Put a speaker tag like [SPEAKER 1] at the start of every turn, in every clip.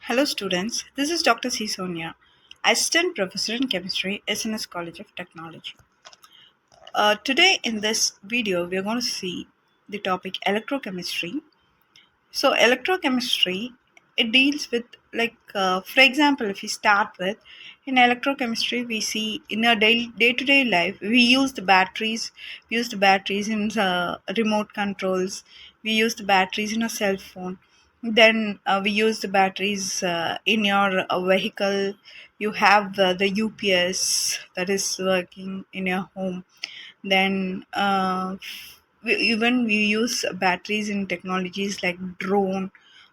[SPEAKER 1] Hello students, this is Dr. C. Sonia, Assistant Professor in Chemistry, SNS College of Technology. Today in this video, we are going to see the topic electrochemistry. So electrochemistry, it deals with for example, if we start with in electrochemistry, we see in our day-to-day life, we use the batteries. We use the batteries in remote controls. We use the batteries in a cell phone. Then we use the batteries in your vehicle. You have the UPS that is working in your home. Then even we use batteries in technologies like drone.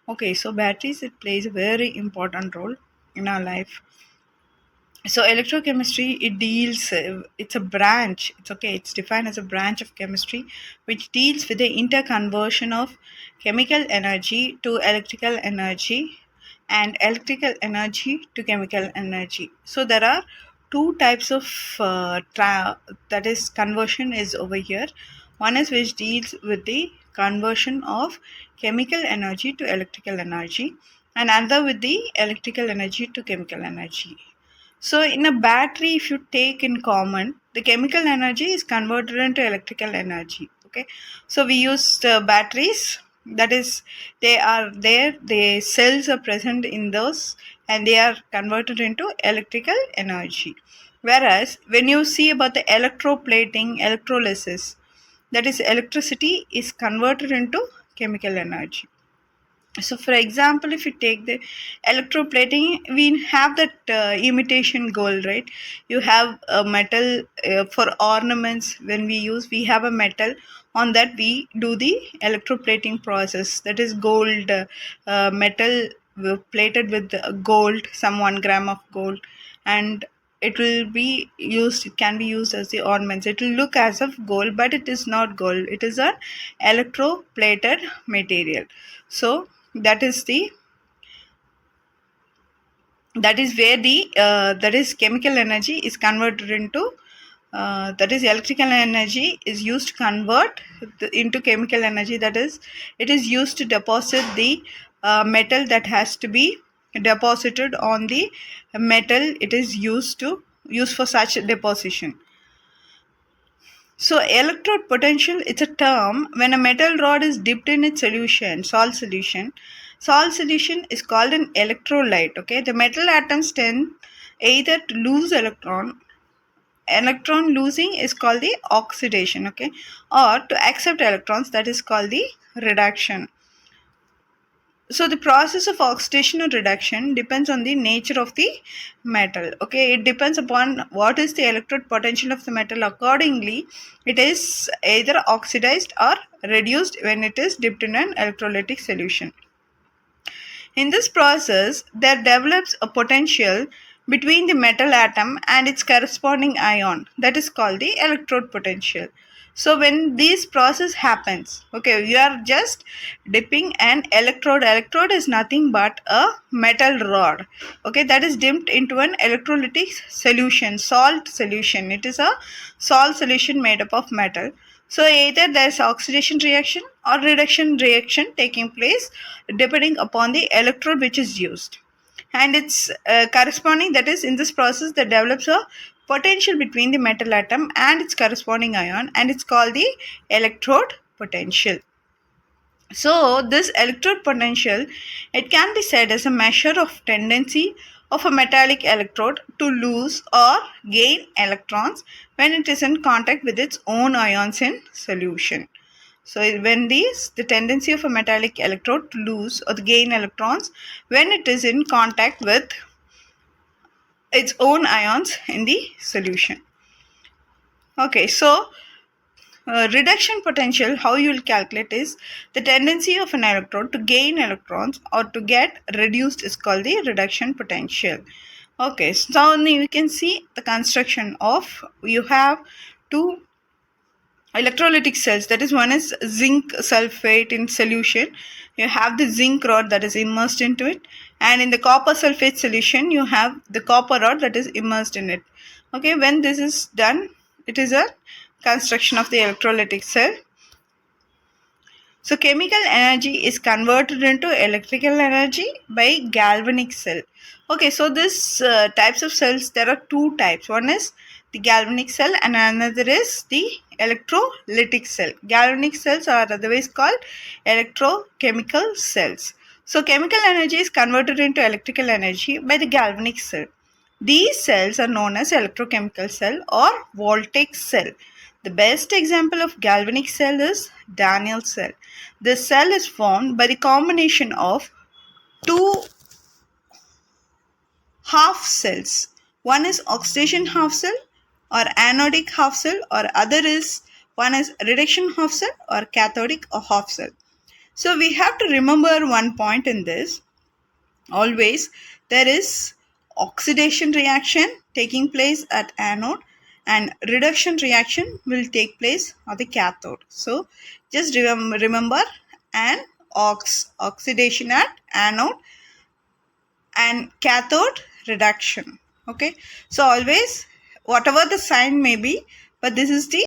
[SPEAKER 1] Okay, so batteries, it plays a very important role in our life. So electrochemistry, it deals it's a branch, it's defined as a branch of chemistry which deals with the interconversion of chemical energy to electrical energy and electrical energy to chemical energy. So there are two types of that is conversion is over here. One is which deals with the conversion of chemical energy to electrical energy, and another with the electrical energy to chemical energy. So in a battery, if you take in common, the chemical energy is converted into electrical energy. Okay, so we use batteries. That is, they are there. The cells are present in those, and they are converted into electrical energy. Whereas when you see about the electroplating, electrolysis, that is, electricity is converted into chemical energy. So for example, if you take the electroplating, we have that imitation gold, right? You have a metal for ornaments. When we have a metal, on that we do the electroplating process. That is gold metal plated with gold, some 1 gram of gold, and it can be used as the ornaments. It will look as of gold, but it is not gold. It is a electroplated material. So that is where the that is chemical energy is converted into that is electrical energy is used to convert into chemical energy. That is, it is used to deposit the metal that has to be deposited on the metal. It is used for such deposition. So electrode potential, it's a term when a metal rod is dipped in its solution, salt solution. Salt solution is called an electrolyte. Okay, the metal atoms tend either to lose electron. Electron losing is called the oxidation. Okay, or to accept electrons, that is called the reduction. So the process of oxidation or reduction depends on the nature of the metal. Okay, it depends upon what is the electrode potential of the metal. Accordingly, it is either oxidized or reduced when it is dipped in an electrolytic solution. In this process, there develops a potential between the metal atom and its corresponding ion, that is called the electrode potential. So when this process happens, okay, you are just dipping an electrode. Electrode is nothing but a metal rod, okay, that is dipped into an electrolytic solution, salt solution. It is a salt solution made up of metal. So either there is oxidation reaction or reduction reaction taking place depending upon the electrode which is used. And its corresponding, that is, in this process there develops a potential between the metal atom and its corresponding ion, and it's called the electrode potential. So this electrode potential, it can be said as a measure of tendency of a metallic electrode to lose or gain electrons when it is in contact with its own ions in solution. So when the tendency of a metallic electrode to lose or to gain electrons when it is in contact with its own ions in the solution. Okay, so reduction potential, how you will calculate is the tendency of an electrode to gain electrons or to get reduced is called the reduction potential. Okay, so now you can see the construction of, you have two electrolytic cells, that is, one is zinc sulfate in solution. You have the zinc rod that is immersed into it, and in the copper sulfate solution you have the copper rod that is immersed in it. Okay, when this is done, it is a construction of the electrolytic cell. So chemical energy is converted into electrical energy by galvanic cell. Okay, so this types of cells, there are two types. One is the galvanic cell and another is the electrolytic cell. Galvanic cells are otherwise called electrochemical cells. So chemical energy is converted into electrical energy by the galvanic cell. These cells are known as electrochemical cell or voltaic cell. The best example of galvanic cell is Daniell cell. This cell is formed by the combination of two half cells. One is oxidation half cell or anodic half cell, or other is one is reduction half cell or cathodic half cell. So we have to remember one point in this. Always there is oxidation reaction taking place at anode and reduction reaction will take place at the cathode. So just remember an oxidation at anode and cathode reduction. Okay, so always whatever the sign may be, but this is the